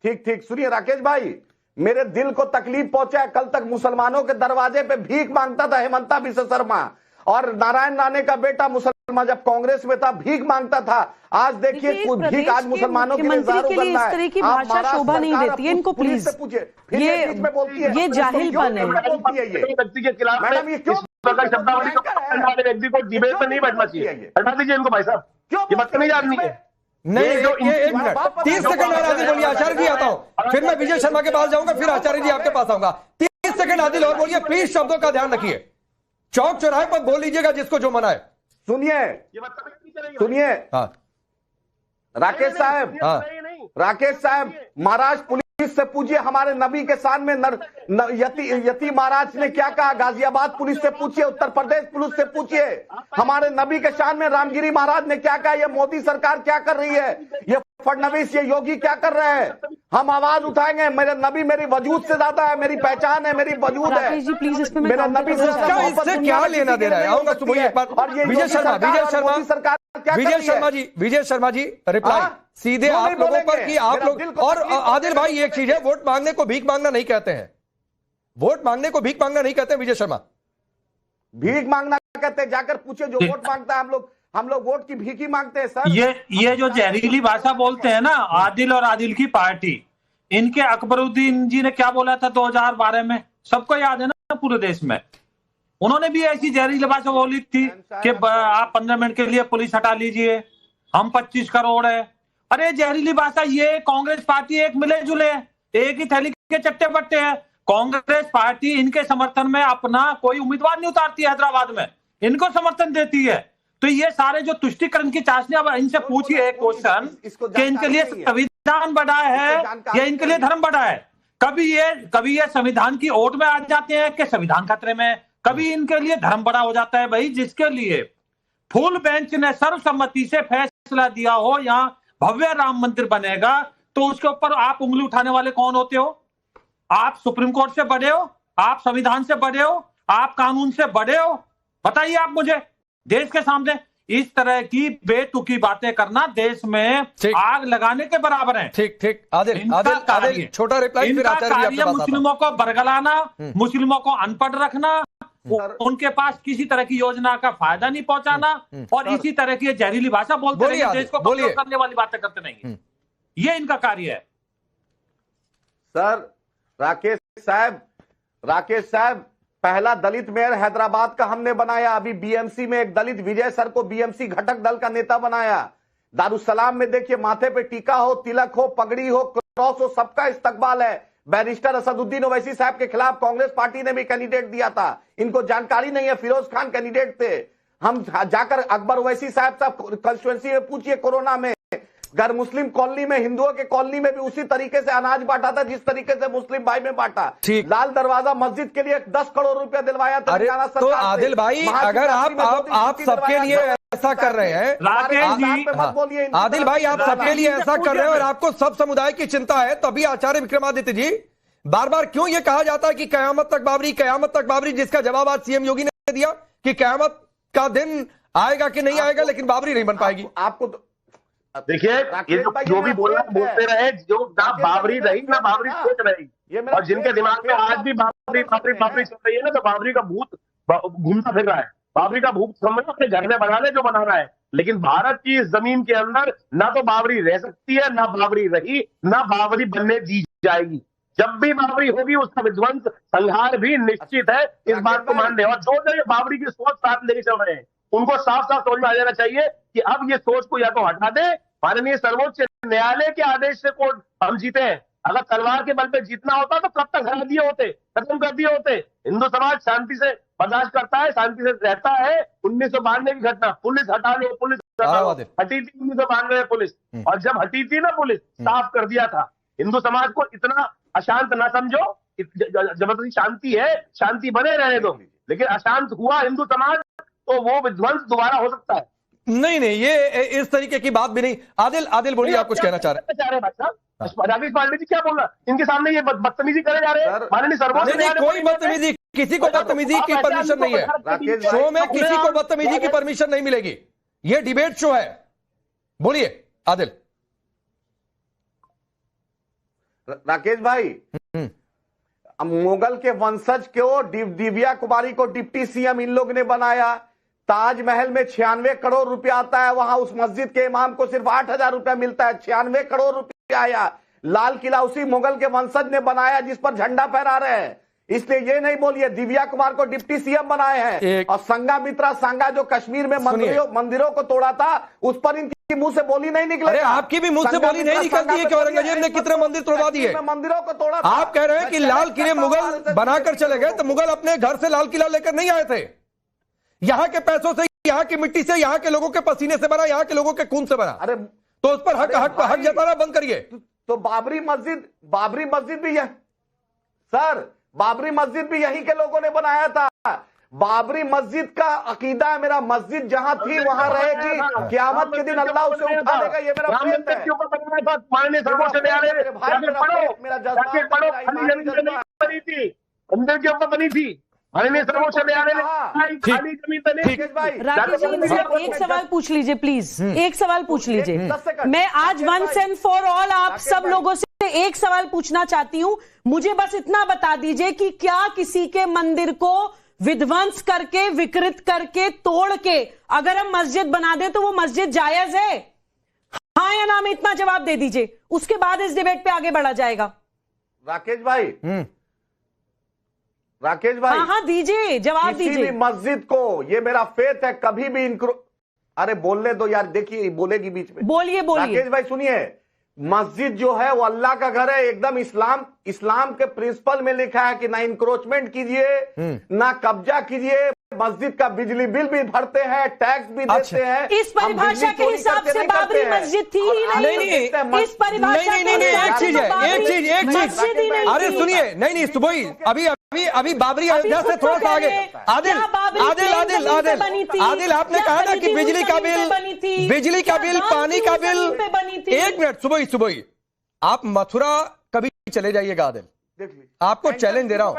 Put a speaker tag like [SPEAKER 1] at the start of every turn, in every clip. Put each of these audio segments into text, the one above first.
[SPEAKER 1] ठीक ठीक, सुनिए राकेश भाई, मेरे दिल को तकलीफ पहुंचा है। कल तक मुसलमानों के दरवाजे पे भीख मांगता था हेमंता विश्व शर्मा, और नारायण राणे का बेटा मुसलमान जब कांग्रेस में था भीख मांगता था। आज देखिए कुछ भीख आज मुसलमानों के लिए ज़ारू करना है।
[SPEAKER 2] इस तरह की भाषा शोभा नहीं देती है इनको, प्लीज। ये जाहिलपन है।
[SPEAKER 3] व्यक्ति के खिलाफ मैडम, ये क्यों शब्दावली वाले व्यक्ति को डिबेट में नहीं बैठना चाहिए। हटा दीजिए इनको भाई साहब, ये बदतमीज आदमी है।
[SPEAKER 4] नहीं, ये 1 मिनट 30 सेकंड और आदिल बोलिए, आचार्य जी आता हूं, फिर मैं विजय शर्मा के पास जाऊंगा, फिर आचार्य जी आपके पास आऊंगा। 30 सेकंड आदिल और बोलिए, प्लीज शब्दों का ध्यान रखिए। चौक चौराहे पर बोल लीजिएगा जिसको जो मना है।
[SPEAKER 1] सुनिए
[SPEAKER 4] हाँ
[SPEAKER 1] राकेश साहब, राकेश साहब, महाराज पुलिस से पूछिए हमारे नबी के शान में यती महाराज ने क्या कहा। गाजियाबाद पुलिस से पूछिए, उत्तर प्रदेश पुलिस से पूछिए हमारे नबी के शान में रामगिरी महाराज ने क्या कहा। ये मोदी सरकार क्या कर रही है, ये फडणवीस, ये योगी क्या कर रहे हैं। हम आवाज उठाएंगे। मेरे नबी मेरी वजूद से ज्यादा है, मेरी पहचान है, मेरी वजूद है। मेरा नबी से
[SPEAKER 4] इससे क्या लेना देना है। आऊंगा सुबह एक बार।
[SPEAKER 1] और ये
[SPEAKER 4] विजय शर्मा
[SPEAKER 1] सरकार,
[SPEAKER 4] विजय शर्मा जी रिप्लाई सीधे आप लोगों पर कि आप लोग। और आदिल भाई एक चीज है, वोट मांगने को भीख मांगना नहीं कहते हैं। वोट मांगने को भीख मांगना नहीं कहते विजय शर्मा।
[SPEAKER 1] भीख मांगना कहते हैं, जाकर पूछे जो वोट मांगता है। हम लोग वोट की भीख ही मांगते हैं सर।
[SPEAKER 5] ये जो जहरीली भाषा बोलते हैं ना, आदिल और आदिल की पार्टी, इनके अकबरुद्दीन जी ने क्या बोला था 2012 में, सबको याद है ना पूरे देश में। उन्होंने भी ऐसी जहरीली भाषा बोली थी कि आप 15 मिनट के लिए पुलिस हटा लीजिए, हम 25 करोड़ है। अरे जहरीली भाषा, ये कांग्रेस पार्टी एक मिले जुले, एक ही थैली के चट्टे बट्टे हैं। कांग्रेस पार्टी इनके समर्थन में अपना कोई उम्मीदवार नहीं उतारती है हैदराबाद में, इनको समर्थन देती है। तो ये सारे जो तुष्टिकरण की चाशनी, अब इनसे पूछिए एक क्वेश्चन कि इनके लिए संविधान बड़ा है या इनके लिए धर्म बड़ा है। कभी ये संविधान की ओट में आ जाते हैं कि संविधान खतरे में, कभी इनके लिए धर्म बड़ा हो जाता है। भाई जिसके लिए फुल बेंच ने सर्वसम्मति से फैसला दिया हो यहां भव्य राम मंदिर बनेगा, तो उसके ऊपर आप उंगली उठाने वाले कौन होते हो? आप सुप्रीम कोर्ट से बड़े हो, आप संविधान से बड़े हो, आप कानून से बड़े हो? बताइए आप मुझे। देश के सामने इस तरह की बेतुकी बातें करना देश में आग लगाने के बराबर है।
[SPEAKER 4] ठीक ठीक, आदिल छोटा रिप्लाई फिर आचार्य जी आपके पास।
[SPEAKER 5] मुस्लिमों को बरगलाना, मुस्लिमों को अनपढ़ रखना, उनके पास किसी तरह की योजना का फायदा नहीं पहुंचाना, और इसी तरह की जहरीली भाषा बोलते रहे, देश को कमजोर करने वाली बातें करते नहीं। ये इनका कार्य है
[SPEAKER 1] सर। राकेश साहब, पहला दलित मेयर हैदराबाद का हमने बनाया। अभी बीएमसी में एक दलित विजय सर को बीएमसी घटक दल का नेता बनाया। दारुसलाम में देखिए, माथे पे टीका हो, तिलक हो, पगड़ी हो, क्रॉस हो, सबका इस्तकबाल है। बैरिस्टर असदुद्दीन ओवैसी साहब के खिलाफ कांग्रेस पार्टी ने भी कैंडिडेट दिया था। इनको जानकारी नहीं है, फिरोज खान कैंडिडेट थे। हम जाकर अकबर ओवैसी साहब कंस्टिट्यूएंसी में पूछिए, कोरोना में गैर मुस्लिम कॉलोनी में, हिंदुओं के कॉलोनी में भी उसी तरीके से अनाज बांटा था जिस तरीके से मुस्लिम भाई में बांटा। लाल दरवाजा मस्जिद के लिए 10 करोड़ रुपया दिलवाया था।
[SPEAKER 4] तो आदिल भाई, अगर आप सबके लिए ऐसा कर रहे हैं,
[SPEAKER 1] राकेश जी मत बोलिए।
[SPEAKER 4] आदिल भाई, आप सबके लिए ऐसा कर रहे हैं और आपको सब समुदाय की चिंता है, तभी आचार्य विक्रमादित्य जी बार बार क्यों ये कहा जाता है कि कयामत तक बाबरी, कयामत तक बाबरी, जिसका जवाब आज सीएम योगी ने दिया कि कयामत का दिन आएगा कि नहीं आएगा, लेकिन बाबरी नहीं बन पाएगी।
[SPEAKER 1] आपको
[SPEAKER 3] देखिए, ये जो भी बोलते रहे, जो ना बाबरी रही ना बाबरी सोच रही, और जिनके दिमाग में आज भी बाबरी चल रही है ना, तो बाबरी का भूत घूमता फिर रहा है। बाबरी का भूत समझ अपने घर में बना ले जो बना रहा है, लेकिन भारत की इस जमीन के अंदर ना तो बाबरी रह सकती है, ना बाबरी रही, ना बाबरी बनने दी जाएगी। जब भी बाबरी होगी उसका विध्वंस, संहार भी निश्चित है, इस बात को मान ले। और जो ये बाबरी की सोच साथ लेके चल रहे हैं, उनको साफ साफ समझ में आ जाना चाहिए कि अब ये सोच को या तो हटा दे, माननीय सर्वोच्च न्यायालय के आदेश से कोर्ट हम जीते हैं। अगर तलवार के बल पे जीतना होता तो कब तक हरा दिए होते, खत्म कर दिए होते। हिंदू समाज शांति से बर्दाश्त करता है, शांति से रहता है। 1992 की घटना, पुलिस हटा लो, पुलिस हटी थी 1992 में पुलिस, और जब हटी थी ना पुलिस, साफ कर दिया था। हिंदू समाज को इतना अशांत ना समझो, जबरदस्ती शांति है, शांति बने रहने दो, लेकिन अशांत हुआ हिंदू समाज तो वो विध्वंस दोबारा हो सकता है।
[SPEAKER 4] नहीं, ये इस तरीके की बात भी नहीं। आदिल बोलिए, आप कुछ कहना चाह रहे हैं?
[SPEAKER 3] भाई साहब, राकेश पांडे जी क्या बोल रहा है? इनके सामने ये बदतमीजी करे जा रहे हैं। माननीय सर्वोच्च न्यायालय,
[SPEAKER 4] कोई बदतमीजी, किसी को बदतमीजी की परमिशन नहीं है। शो में किसी को बदतमीजी की परमिशन नहीं मिलेगी। ये डिबेट शो है। बोलिए आदिल।
[SPEAKER 1] राकेश भाई, मुगल के वंशज को दिव्या कुमारी को डिप्टी सीएम इन लोग ने बनाया। ताजमहल में 96 करोड़ रुपया आता है, वहां उस मस्जिद के इमाम को सिर्फ 8,000 रुपया मिलता है। 96 करोड़ रुपया आया। लाल किला उसी मुगल के वंशज ने बनाया जिस पर झंडा फहरा रहे हैं। इसलिए ये नहीं बोलिए दिव्या कुमार को डिप्टी सीएम बनाए हैं। और संघमित्रा सांगा जो कश्मीर में मंदिरों को तोड़ा था, उस पर इनकी मुंह से बोली नहीं निकली।
[SPEAKER 4] अरे आपकी भी मुंह से बोली नहीं निकलती है कि औरंगजेब ने कितने मंदिर तोड़वा दिए।
[SPEAKER 1] मंदिरों को तोड़ा।
[SPEAKER 4] आप कह रहे हैं कि लाल किले मुगल बनाकर चले गए, तो मुगल अपने घर से लाल किला लेकर नहीं आए थे। यहाँ के पैसों से, यहाँ की मिट्टी से, यहाँ के लोगों के पसीने से बना, यहाँ के लोगों के खून से बना।
[SPEAKER 1] अरे
[SPEAKER 4] तो उस पर हक जताना बंद करिए।
[SPEAKER 1] तो बाबरी मस्जिद भी है सर, बाबरी मस्जिद भी यहीं के लोगों ने बनाया था। बाबरी मस्जिद का अकीदा है मेरा, मस्जिद जहां थी वहां रहेगी, क़यामत के दिन अल्लाह उसे उठा लेगा। ये मेरा फेथ है।
[SPEAKER 3] मंदिर के ऊपर बनी थी, माननीय सर्वोच्च न्यायालय
[SPEAKER 2] राकेश जी, मुझे एक सवाल पूछ लीजिए प्लीज, एक सवाल पूछ लीजिए। मैं आज वंस एंड फॉर ऑल आप सब लोगों से एक सवाल पूछना चाहती हूं। मुझे बस इतना बता दीजिए कि क्या किसी के मंदिर को विध्वंस करके, विकृत करके, तोड़ के अगर हम मस्जिद बना दे तो वो मस्जिद जायज है? हाँ या ना में इतना जवाब दे दीजिए, उसके बाद इस डिबेट पे आगे बढ़ा जाएगा।
[SPEAKER 1] राकेश भाई,
[SPEAKER 2] हाँ दीजिए, जवाब दीजिए।
[SPEAKER 1] किसी भी मस्जिद को, ये मेरा फेथ है, कभी भी अरे बोलने दो यार, देखिए बोलेगी बीच में।
[SPEAKER 2] बोलिए।
[SPEAKER 1] राकेश भाई सुनिए, मस्जिद जो है वो अल्लाह का घर है, एकदम इस्लाम के प्रिंसिपल में लिखा है कि ना इंक्रोचमेंट कीजिए, ना कब्जा कीजिए। मस्जिद का बिजली बिल भी भरते हैं, टैक्स भी देते हैं।
[SPEAKER 2] इस परिभाषा के हिसाब से बाबरी मस्जिद थी ही नहीं। इस परिभाषा
[SPEAKER 4] एक चीज अरे सुनिए, नहीं सुबोई, अभी बाबरी अयोध्या से थोड़ा सा आगे। आदिल, आपने कहा ना कि बिजली का बिल, पानी का बिल। एक मिनट सुबोई, आप मथुरा कभी चले जाइएगा आदिल, आपको चैलेंज दे रहा हूं।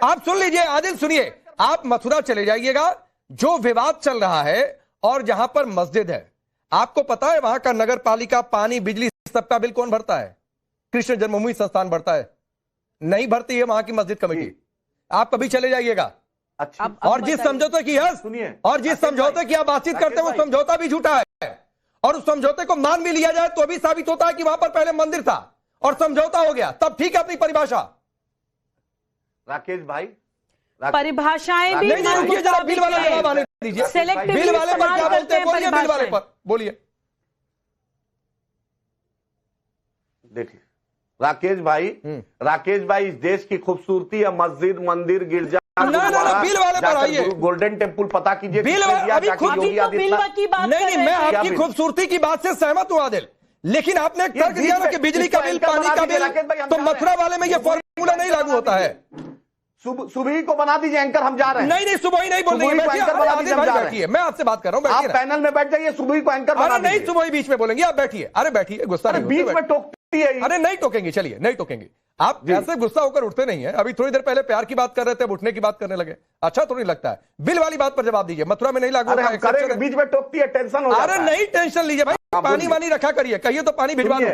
[SPEAKER 4] आप सुन लीजिए आदिल, सुनिए, आप मथुरा चले जाइएगा, जो विवाद चल रहा है और जहां पर मस्जिद है, आपको पता है वहां का नगर पालिका, पानी, बिजली, सबका बिल कौन भरता है? कृष्ण जन्मभूमि संस्थान भरता है, नहीं भरती है वहां की मस्जिद कमेटी। आप कभी चले जाइएगा।
[SPEAKER 1] अच्छा,
[SPEAKER 4] और जिस समझौते की सुनिए, और जिस समझौते की आप बातचीत करते हैं वो समझौता भी झूठा है, और उस समझौते को मान भी लिया जाए तो भी साबित होता है कि वहां पर पहले मंदिर था और समझौता हो गया, तब ठीक है अपनी परिभाषा।
[SPEAKER 1] राकेश भाई,
[SPEAKER 2] परिभाषाएं भी
[SPEAKER 4] जरा बिल वाला जवाब आने दीजिए। बिल वाले पर क्या बोलते हैं? बोलिए बिल वाले पर बोलिए।
[SPEAKER 1] देखिए राकेश भाई, इस देश की खूबसूरती है मस्जिद, मंदिर, गिरजा।
[SPEAKER 4] बिल वाले पर आइए,
[SPEAKER 1] गोल्डन टेम्पल पता कीजिए।
[SPEAKER 4] बिल नहीं, मैं आपकी खूबसूरती की बात से सहमत हूं आदिल, लेकिन आपने तर्क दिया ना कि बिजली का बिल, पानी का बिल, तो मथुरा वाले में यह फॉर्मूला नहीं लागू होता है।
[SPEAKER 1] सुबह को बना दीजिए एंकर, हम जा रहे हैं।
[SPEAKER 4] नहीं सुबह ही नहीं बोल रही है, मैं आपसे बात कर रहा हूं।
[SPEAKER 1] आप पैनल में बैठ जाइए, सुबह को एंकर बना दीजिए।
[SPEAKER 4] नहीं सुबह बीच में बोलेंगे, आप बैठिए। अरे बैठिए, गुस्सा नहीं,
[SPEAKER 1] बीच में टोकती है।
[SPEAKER 4] अरे नहीं टोकेंगे, चलिए नहीं टोकेंगे। आप ऐसे गुस्सा होकर उठते नहीं है। अभी थोड़ी देर पहले प्यार की बात कर रहे थे, अब उठने की बात करने लगे। अच्छा तो नहीं लगता है। बिल वाली बात पर जवाब दीजिए, मथुरा में नहीं लागू होता है,
[SPEAKER 1] बीच में टोकती है, टेंशन हो जाता है।
[SPEAKER 4] अरे नहीं टेंशन लीजिए भाई, पानी वानी रखा करिए, कहिए तो पानी भिजवा दूं,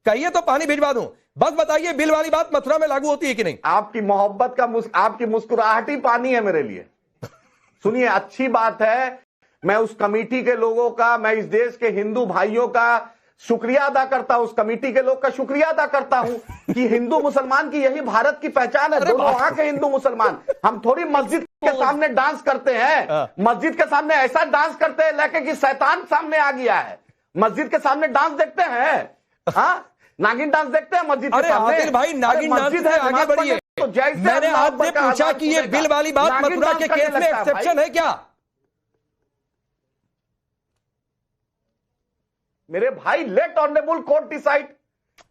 [SPEAKER 4] कहिए तो पानी भिजवा दूं। बस बताइए बिल वाली बात मथुरा में लागू होती है कि नहीं?
[SPEAKER 1] आपकी मोहब्बत का आपकी मुस्कुराहट ही पानी है मेरे लिए। सुनिए, अच्छी बात है, मैं उस कमेटी के लोगों का, मैं इस देश के हिंदू भाइयों का शुक्रिया अदा करता हूं, उस कमेटी के लोग का शुक्रिया अदा करता हूं कि हिंदू मुसलमान की यही भारत की पहचान है। दोनों वहां के हिंदू मुसलमान, हम थोड़ी मस्जिद के सामने डांस करते हैं, मस्जिद के सामने ऐसा डांस करते हैं लेके कि शैतान सामने आ गया है। मस्जिद के सामने डांस देखते हैं, हाँ नागिन डांस देखते हैं मस्जिद के सामने।
[SPEAKER 4] आदिल भाई, नागिन डांस से आगे बढ़िए।
[SPEAKER 1] तो
[SPEAKER 4] मैंने आपसे पूछा कि ये बिल वाली बात मथुरा के केस में एक्सेप्शन है क्या?
[SPEAKER 1] मेरे भाई, let honourable court decide,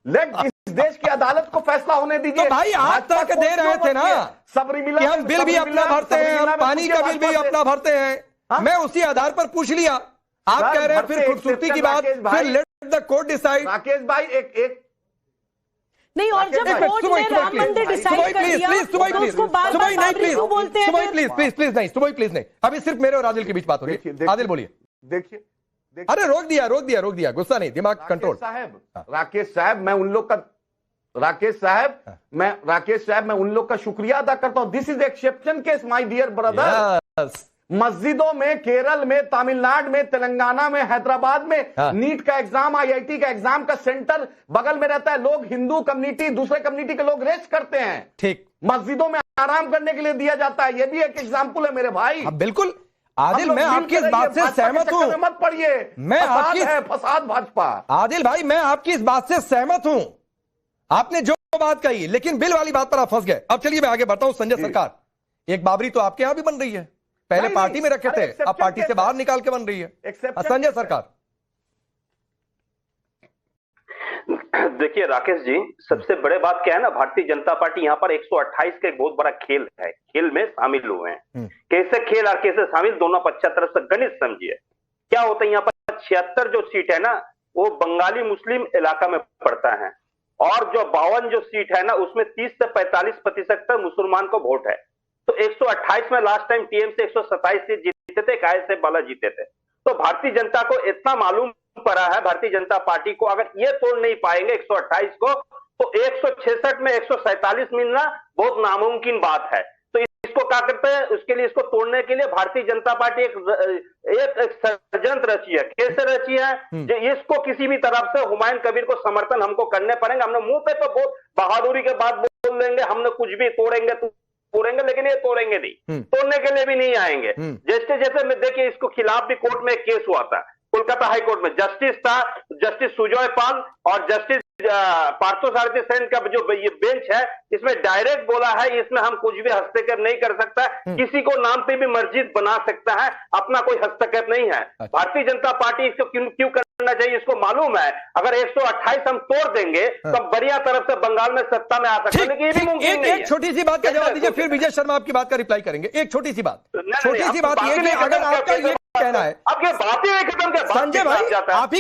[SPEAKER 1] let इस देश की अदालत को फैसला होने दीजिए।
[SPEAKER 4] तो भाई आप तक दे रहे थे ना कि हम बिल भी अपना भरते हैं, हम पानी का बिल भी अपना भरते हैं। मैं उसी आधार पर पूछ लिया। आप कह रहे हैं फिर खूबसूरती की बात, फिर let the court decide.
[SPEAKER 1] Rakesh भाई एक
[SPEAKER 2] नहीं, और जब कोर्ट ने राम मंदिर डिसाइड कर दिया तो उसको बार-बार बाबरी क्यों बोलते हैं?
[SPEAKER 4] प्लीज नहीं, अभी सिर्फ मेरे और आदिल की बीच बात हो रही है। आदिल बोलिए।
[SPEAKER 1] देखिए,
[SPEAKER 4] अरे रोक दिया, गुस्सा नहीं, दिमाग कंट्रोल।
[SPEAKER 1] राकेश साहब, मैं उन लोग का राकेश साहब, मैं उन लोग का शुक्रिया अदा करता हूं। This is exception case my dear brother. मस्जिदों में, केरल में, तमिलनाडु में, तेलंगाना में, हैदराबाद में नीट का एग्जाम, आईआईटी का एग्जाम का सेंटर बगल में रहता है। लोग, हिंदू कम्युनिटी, दूसरे कम्युनिटी के लोग रेस्ट करते हैं।
[SPEAKER 4] ठीक,
[SPEAKER 1] मस्जिदों में आराम करने के लिए दिया जाता है। यह भी एक एग्जाम्पल है मेरे भाई।
[SPEAKER 4] बिल्कुल आदिल, मैं आपकी इस बात से सहमत हूं।
[SPEAKER 1] मत पढ़िए,
[SPEAKER 4] मैं आपकी
[SPEAKER 1] फसाद भाजपा।
[SPEAKER 4] आदिल भाई, मैं आपकी इस बात से सहमत हूं, आपने जो बात कही, लेकिन बिल वाली बात पर आप फंस गए। अब चलिए मैं आगे बढ़ता हूं। संजय सरकार, एक बाबरी तो आपके यहां भी बन रही है, पहले पार्टी में रखे थे, अब पार्टी से बाहर निकाल के बन रही है। संजय सरकार,
[SPEAKER 3] देखिए राकेश जी, सबसे बड़े बात क्या है ना, भारतीय जनता पार्टी यहाँ पर 128 का एक बहुत बड़ा खेल है, खेल में शामिल हुए हैं। कैसे खेल और कैसे शामिल, दोनों पक्षा तरफ से गणित समझिए। क्या होता है यहाँ पर 76 जो सीट है ना, वो बंगाली मुस्लिम इलाका में पड़ता है, और जो 52 जो सीट है ना, उसमें 30 से 45% तक मुसलमान को वोट है। तो 128 में लास्ट टाइम टीएमसी 127 सीट जीते थे, काय से बाला जीते थे। तो भारतीय जनता को इतना मालूम पड़ा है, भारतीय जनता पार्टी को, अगर ये तोड़ नहीं पाएंगे 128 को, तो 166 में 147 मिलना बहुत नामुमकिन बात है। तो इसको क्या करते हैं, उसके लिए, इसको तोड़ने के लिए भारतीय जनता पार्टी एक षड्यंत्र रची है। कैसे रची है, जो इसको किसी भी तरफ से हुमायूं कबीर को समर्थन हमको करने पड़ेंगे। हमने मुंह पे तो बहुत बहादुरी के बाद बोल देंगे, हमने कुछ भी तोड़ेंगे, लेकिन ये तोड़ेंगे नहीं, तोड़ने के लिए भी नहीं आएंगे। जैसे जैसे मैं देखिए, इसको खिलाफ भी कोर्ट में एक केस हुआ था, कोलकाता हाई कोर्ट में। जस्टिस था, जस्टिस सुजय पाल और जस्टिस पार्थसारथी सेन का जो ये बेंच है, इसमें डायरेक्ट बोला है, इसमें हम कुछ भी हस्तक्षेप नहीं कर सकता, किसी को नाम पे भी मस्जिद बना सकता है, अपना कोई हस्तक्षेप नहीं है। भारतीय जनता पार्टी इसको क्यों करना चाहिए, इसको मालूम है अगर 128 हम तोड़ देंगे तो बढ़िया तरफ से बंगाल में सत्ता में आ सकते हैं, लेकिन ये भी मुमकिन नहीं है।
[SPEAKER 4] एक छोटी सी बात का जवाब दीजिए, फिर विजय शर्मा आपकी बात का रिप्लाई करेंगे। एक छोटी सी बात ये कि अगर आपका ये कहना है,
[SPEAKER 3] अब ये बातें खत्म क्या,
[SPEAKER 4] संजय भाई आप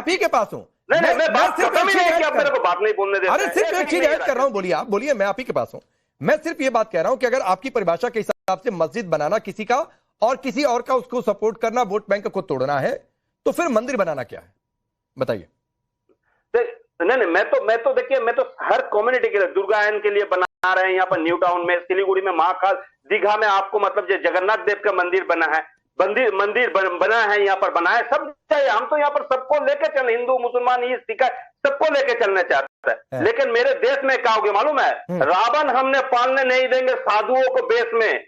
[SPEAKER 4] ही के पास हूं,
[SPEAKER 3] मैं बात खत्म ही नहीं किया, मेरे को बात नहीं बोलने देते।
[SPEAKER 4] अरे सिर्फ एक चीज ऐड कर रहा हूं, बोलिए आप, बोलिए, मैं आप ही के पास हूं। मैं सिर्फ ये बात कह रहा हूं कि अगर आपकी परिभाषा के हिसाब से मस्जिद बनाना किसी का और किसी और का उसको सपोर्ट करना, वोट बैंक को तोड़ना है, तो फिर मंदिर बनाना क्या है, बताइए।
[SPEAKER 3] नहीं, मैं तो देखिए, मैं तो हर कम्युनिटी के लिए, दुर्गायन के लिए बना रहे हैं, यहाँ पर न्यू टाउन में, सिलीगुड़ी में महाकाल, दीघा में आपको मतलब जो जगन्नाथ देव का मंदिर बना है, मंदिर बना है, यहाँ पर बना है, सब चाहिए। हम तो यहाँ पर सबको लेके चल, हिंदू, मुसलमान, ईसाई, सिख, सबको लेके चलना चाहते हैं। लेकिन मेरे देश में क्या हो गया मालूम है, रावण हमने पालने नहीं देंगे साधुओं को बेस में।